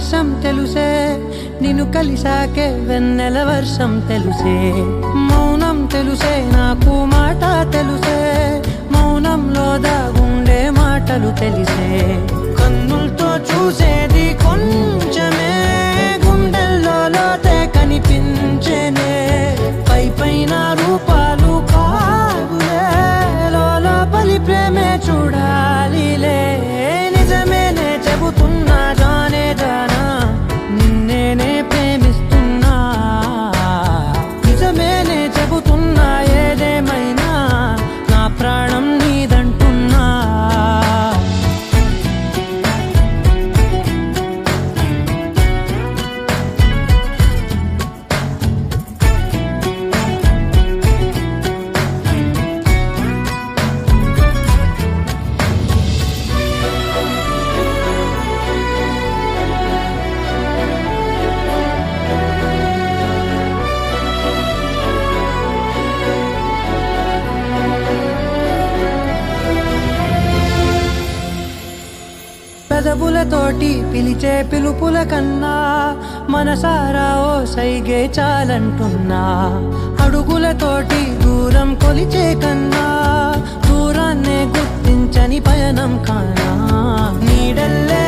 వర్షం తెలుసే, నిన్ను కలిసాకే వెన్నెల వర్షం తెలుసే. మౌనం తెలుసే నాకు మాట తెలుసే, మౌనంలో దాగుండే మాటలు తెలిసే. కన్నులతో చూసేది కొంచెమే, గుండెల్లో లోతే కనిపించేనే. పై పైన రూపాలు కాదులే, లోపలి ప్రేమే చూడాలిలే. నిజమేనే చెబుతున్నా జానే జానా, నిన్నేనే ప్రేమిస్తున్నా. నిజమేనే చెబుతున్నా ఏదేమైనా, నా ప్రాణం నీదంటున్నా. పెదవులతోటి పిలిచే పిలుపుల కన్నా, మనసారా ఓ సైగే చాలంటున్నా. అడుగులతోటి దూరం కొలిచే కన్నా, దూరాన్నే గుర్తించని పయనం కానా. నీడల్లే